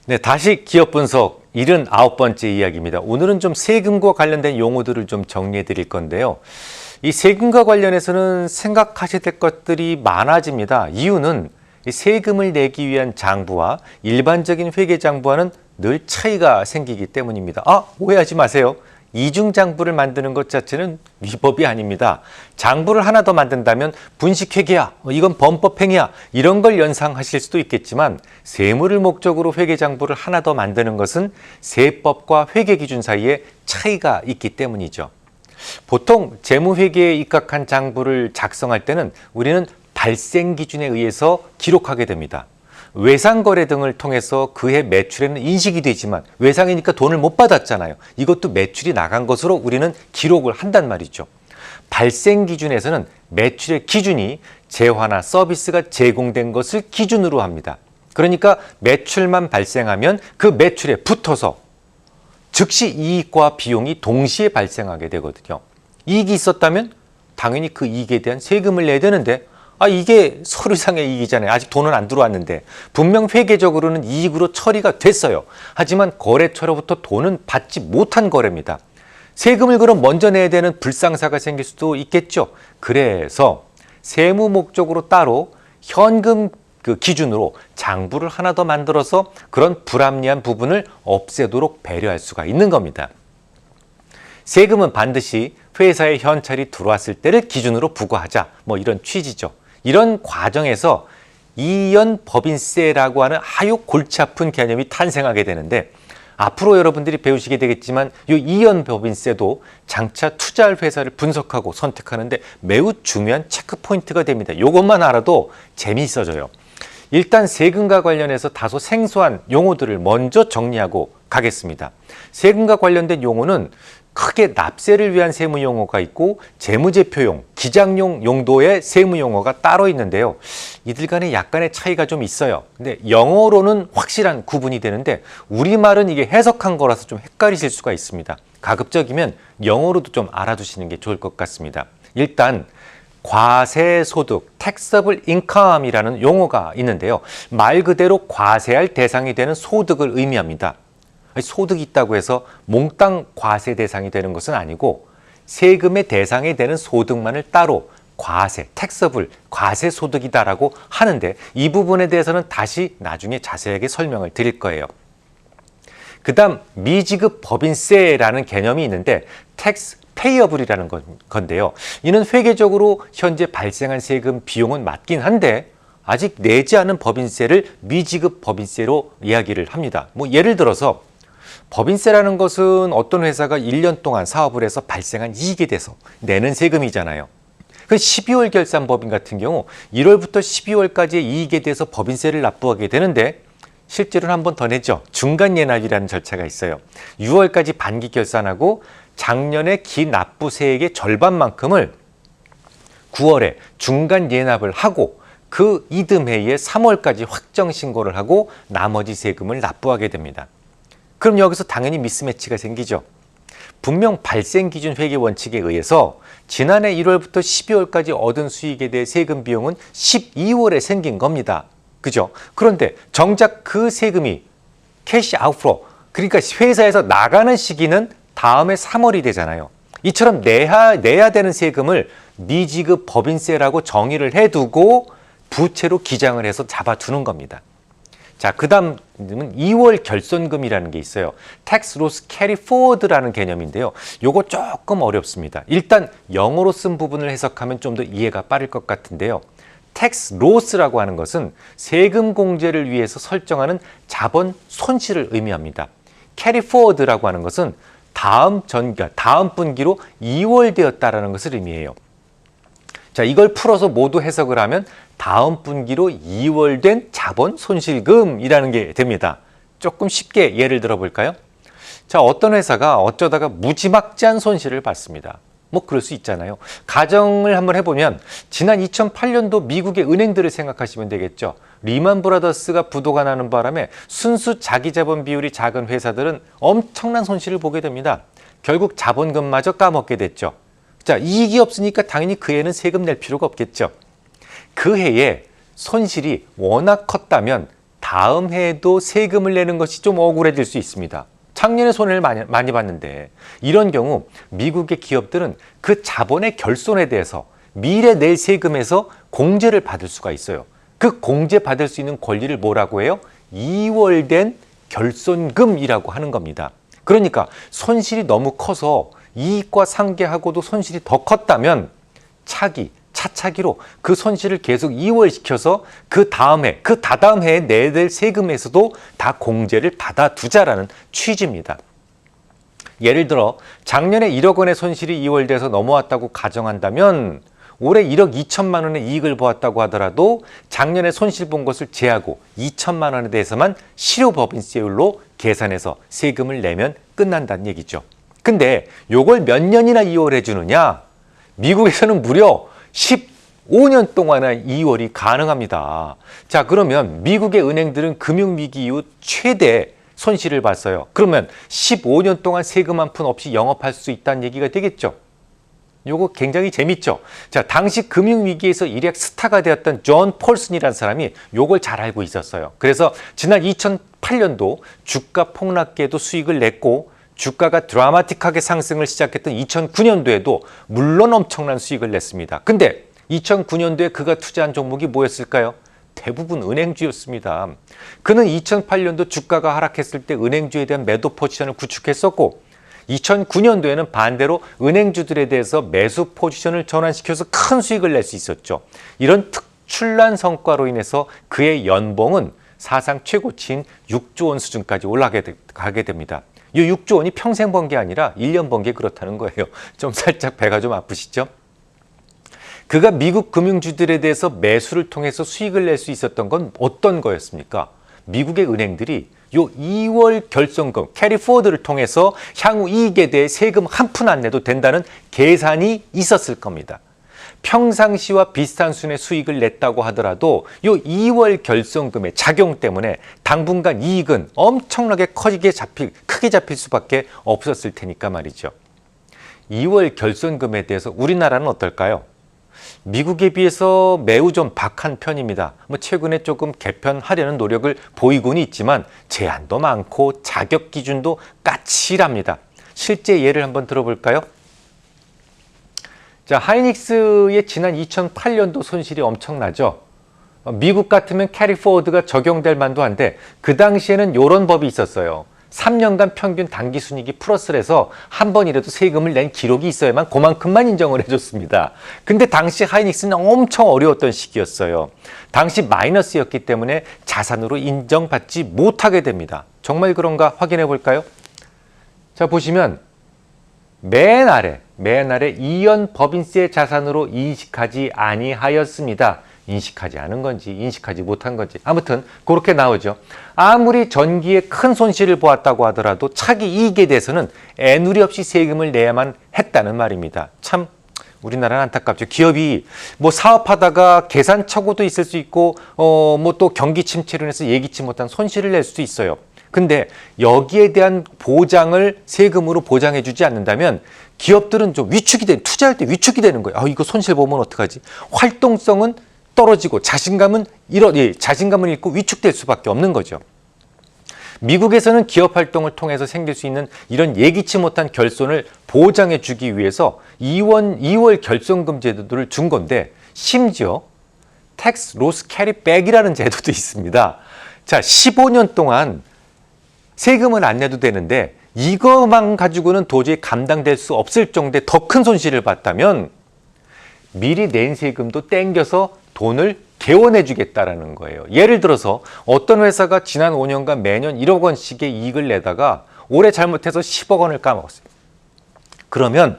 네, 다시 기업 분석 79번째 이야기입니다. 오늘은 좀 세금과 관련된 용어들을 좀 정리해 드릴 건데요. 이 세금과 관련해서는 생각하셔야 될 것들이 많아집니다. 이유는 이 세금을 내기 위한 장부와 일반적인 회계 장부와는 늘 차이가 생기기 때문입니다. 오해하지 마세요. 이중장부를 만드는 것 자체는 위법이 아닙니다. 장부를 하나 더 만든다면 분식회계야, 이건 범법행위야, 이런 걸 연상하실 수도 있겠지만 세무를 목적으로 회계장부를 하나 더 만드는 것은 세법과 회계기준 사이에 차이가 있기 때문이죠. 보통 재무회계에 입각한 장부를 작성할 때는 우리는 발생기준에 의해서 기록하게 됩니다. 외상거래 등을 통해서 그해 매출에는 인식이 되지만 외상이니까 돈을 못 받았잖아요. 이것도 매출이 나간 것으로 우리는 기록을 한단 말이죠. 발생 기준에서는 매출의 기준이 재화나 서비스가 제공된 것을 기준으로 합니다. 그러니까 매출만 발생하면 그 매출에 붙어서 즉시 이익과 비용이 동시에 발생하게 되거든요. 이익이 있었다면 당연히 그 이익에 대한 세금을 내야 되는데 이게 서류상의 이익이잖아요. 아직 돈은 안 들어왔는데 분명 회계적으로는 이익으로 처리가 됐어요. 하지만 거래처로부터 돈은 받지 못한 거래입니다. 세금을 그럼 먼저 내야 되는 불상사가 생길 수도 있겠죠. 그래서 세무 목적으로 따로 현금 기준으로 장부를 하나 더 만들어서 그런 불합리한 부분을 없애도록 배려할 수가 있는 겁니다. 세금은 반드시 회사에 현찰이 들어왔을 때를 기준으로 부과하자, 이런 취지죠. 이런 과정에서 이연 법인세라고 하는 아주 골치 아픈 개념이 탄생하게 되는데 앞으로 여러분들이 배우시게 되겠지만 이 이연 법인세도 장차 투자할 회사를 분석하고 선택하는데 매우 중요한 체크 포인트가 됩니다. 이것만 알아도 재미있어져요. 일단 세금과 관련해서 다소 생소한 용어들을 먼저 정리하고 가겠습니다. 세금과 관련된 용어는 크게 납세를 위한 세무 용어가 있고 재무제표용, 기장용 용도의 세무 용어가 따로 있는데요. 이들 간에 약간의 차이가 좀 있어요. 근데 영어로는 확실한 구분이 되는데 우리말은 이게 해석한 거라서 좀 헷갈리실 수가 있습니다. 가급적이면 영어로도 좀 알아두시는 게 좋을 것 같습니다. 일단 과세소득, taxable income이라는 용어가 있는데요. 말 그대로 과세할 대상이 되는 소득을 의미합니다. 소득이 있다고 해서 몽땅 과세 대상이 되는 것은 아니고 세금의 대상이 되는 소득만을 따로 과세, taxable, 과세 소득이다라고 하는데 이 부분에 대해서는 다시 나중에 자세하게 설명을 드릴 거예요. 그 다음 미지급 법인세라는 개념이 있는데 tax payable이라는 건데요. 이는 회계적으로 현재 발생한 세금 비용은 맞긴 한데 아직 내지 않은 법인세를 미지급 법인세로 이야기를 합니다. 예를 들어서 법인세라는 것은 어떤 회사가 1년 동안 사업을 해서 발생한 이익에 대해서 내는 세금이잖아요. 그 12월 결산 법인 같은 경우 1월부터 12월까지의 이익에 대해서 법인세를 납부하게 되는데 실제로는 한 번 더 내죠. 중간 예납이라는 절차가 있어요. 6월까지 반기 결산하고 작년의 기납부세액의 절반만큼을 9월에 중간 예납을 하고 그 이듬해에 3월까지 확정 신고를 하고 나머지 세금을 납부하게 됩니다. 그럼 여기서 당연히 미스매치가 생기죠. 분명 발생기준 회계 원칙에 의해서 지난해 1월부터 12월까지 얻은 수익에 대해 세금 비용은 12월에 생긴 겁니다. 그죠? 그런데 정작 그 세금이 캐시 아웃플로, 그러니까 회사에서 나가는 시기는 다음에 3월이 되잖아요. 이처럼 내야 되는 세금을 미지급 법인세라고 정의를 해두고 부채로 기장을 해서 잡아두는 겁니다. 자, 그 다음은 2월 결손금이라는 게 있어요. Tax Loss Carry Forward라는 개념인데요. 요거 조금 어렵습니다. 일단 영어로 쓴 부분을 해석하면 좀 더 이해가 빠를 것 같은데요. Tax Loss라고 하는 것은 세금 공제를 위해서 설정하는 자본 손실을 의미합니다. Carry Forward라고 하는 것은 다음 분기로 이월되었다라는 것을 의미해요. 자, 이걸 풀어서 모두 해석을 하면 다음 분기로 이월된 자본 손실금이라는 게 됩니다. 조금 쉽게 예를 들어 볼까요? 자, 어떤 회사가 어쩌다가 무지막지한 손실을 봤습니다. 그럴 수 있잖아요. 가정을 한번 해보면 지난 2008년도 미국의 은행들을 생각하시면 되겠죠. 리만 브라더스가 부도가 나는 바람에 순수 자기자본 비율이 작은 회사들은 엄청난 손실을 보게 됩니다. 결국 자본금마저 까먹게 됐죠. 자, 이익이 없으니까 당연히 그 해는 세금 낼 필요가 없겠죠. 그 해에 손실이 워낙 컸다면 다음 해에도 세금을 내는 것이 좀 억울해질 수 있습니다. 작년에 손해를 많이 봤는데 이런 경우 미국의 기업들은 그 자본의 결손에 대해서 미래 낼 세금에서 공제를 받을 수가 있어요. 그 공제 받을 수 있는 권리를 뭐라고 해요? 이월된 결손금이라고 하는 겁니다. 그러니까 손실이 너무 커서 이익과 상계하고도 손실이 더 컸다면 차차기로 그 손실을 계속 이월시켜서 그 다다음 해에 내야 될 세금에서도 다 공제를 받아두자라는 취지입니다. 예를 들어 작년에 1억 원의 손실이 이월돼서 넘어왔다고 가정한다면 올해 1억 2천만 원의 이익을 보았다고 하더라도 작년에 손실 본 것을 제하고 2천만 원에 대해서만 실효법인세율로 계산해서 세금을 내면 끝난다는 얘기죠. 근데 요걸 몇 년이나 이월해 주느냐? 미국에서는 무려 15년 동안이나 이월이 가능합니다. 자, 그러면 미국의 은행들은 금융위기 이후 최대 손실을 봤어요. 그러면 15년 동안 세금 한 푼 없이 영업할 수 있다는 얘기가 되겠죠. 요거 굉장히 재밌죠. 자, 당시 금융위기에서 일약 스타가 되었던 존 폴슨이라는 사람이 요걸 잘 알고 있었어요. 그래서 지난 2008년도 주가 폭락기에도 수익을 냈고 주가가 드라마틱하게 상승을 시작했던 2009년도에도 물론 엄청난 수익을 냈습니다. 근데 2009년도에 그가 투자한 종목이 뭐였을까요? 대부분 은행주였습니다. 그는 2008년도 주가가 하락했을 때 은행주에 대한 매도 포지션을 구축했었고 2009년도에는 반대로 은행주들에 대해서 매수 포지션을 전환시켜서 큰 수익을 낼 수 있었죠. 이런 특출난 성과로 인해서 그의 연봉은 사상 최고치인 6조 원 수준까지 올라가게 됩니다. 이 6조 원이 평생 번 게 아니라 1년 번 게 그렇다는 거예요. 좀 살짝 배가 좀 아프시죠? 그가 미국 금융주들에 대해서 매수를 통해서 수익을 낼 수 있었던 건 어떤 거였습니까? 미국의 은행들이 요 2월 결손금, 캐리포워드를 통해서 향후 이익에 대해 세금 한 푼 안 내도 된다는 계산이 있었을 겁니다. 평상시와 비슷한 수준의 수익을 냈다고 하더라도 요 2월 결손금의 작용 때문에 당분간 이익은 엄청나게 크게 잡힐 수밖에 없었을 테니까 말이죠. 2월 결손금에 대해서 우리나라는 어떨까요? 미국에 비해서 매우 좀 박한 편입니다. 최근에 조금 개편하려는 노력을 보이고는 있지만 제한도 많고 자격 기준도 까칠합니다. 실제 예를 한번 들어볼까요? 자, 하이닉스의 지난 2008년도 손실이 엄청나죠. 미국 같으면 캐리포워드가 적용될 만도 한데 그 당시에는 이런 법이 있었어요. 3년간 평균 단기순이익이 플러스라서 한 번이라도 세금을 낸 기록이 있어야만 그만큼만 인정을 해줬습니다. 근데 당시 하이닉스는 엄청 어려웠던 시기였어요. 당시 마이너스였기 때문에 자산으로 인정받지 못하게 됩니다. 정말 그런가 확인해 볼까요? 자, 보시면 맨 아래 이연 법인세 자산으로 인식하지 아니하였습니다. 인식하지 않은 건지 인식하지 못한 건지 아무튼 그렇게 나오죠. 아무리 전기에 큰 손실을 보았다고 하더라도 차기 이익에 대해서는 애누리 없이 세금을 내야만 했다는 말입니다. 참 우리나라는 안타깝죠. 기업이 사업하다가 계산 착오도 있을 수 있고 또 경기 침체로 인해서 예기치 못한 손실을 낼 수도 있어요. 근데 여기에 대한 보장을 세금으로 보장해 주지 않는다면 기업들은 좀 투자할 때 위축이 되는 거예요. 이거 손실 보면 어떡하지? 활동성은 떨어지고 자신감은 잃고 위축될 수밖에 없는 거죠. 미국에서는 기업 활동을 통해서 생길 수 있는 이런 예기치 못한 결손을 보장해 주기 위해서 2월 결손금 제도를 준 건데 심지어 텍스 로스 캐리백이라는 제도도 있습니다. 자, 15년 동안 세금을 안 내도 되는데 이것만 가지고는 도저히 감당될 수 없을 정도의 더 큰 손실을 봤다면 미리 낸 세금도 땡겨서 돈을 개원해 주겠다라는 거예요. 예를 들어서 어떤 회사가 지난 5년간 매년 1억 원씩의 이익을 내다가 올해 잘못해서 10억 원을 까먹었어요. 그러면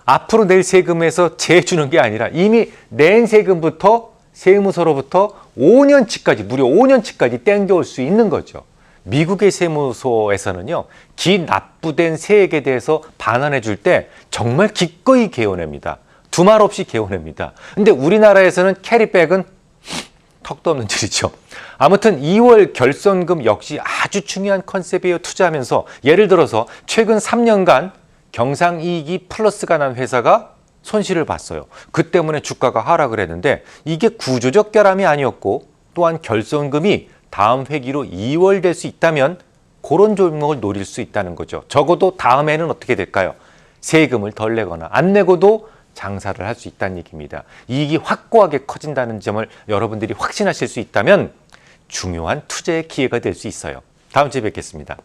앞으로 낼 세금에서 재주는 게 아니라 이미 낸 세금부터 세무서로부터 5년치까지 무려 5년치까지 땡겨올 수 있는 거죠. 미국의 세무서에서는요, 기납부된 세액에 대해서 반환해 줄 때 정말 기꺼이 개원합니다. 두말 없이 개원합니다. 근데 우리나라에서는 캐리백은 턱도 없는 줄이죠. 아무튼 2월 결손금 역시 아주 중요한 컨셉이에요. 투자하면서 예를 들어서 최근 3년간 경상이익이 플러스가 난 회사가 손실을 봤어요. 그 때문에 주가가 하락을 했는데 이게 구조적 결함이 아니었고 또한 결손금이 다음 회기로 2월 될 수 있다면 그런 종목을 노릴 수 있다는 거죠. 적어도 다음에는 어떻게 될까요? 세금을 덜 내거나 안 내고도 장사를 할 수 있다는 얘기입니다. 이익이 확고하게 커진다는 점을 여러분들이 확신하실 수 있다면 중요한 투자의 기회가 될 수 있어요. 다음 주에 뵙겠습니다.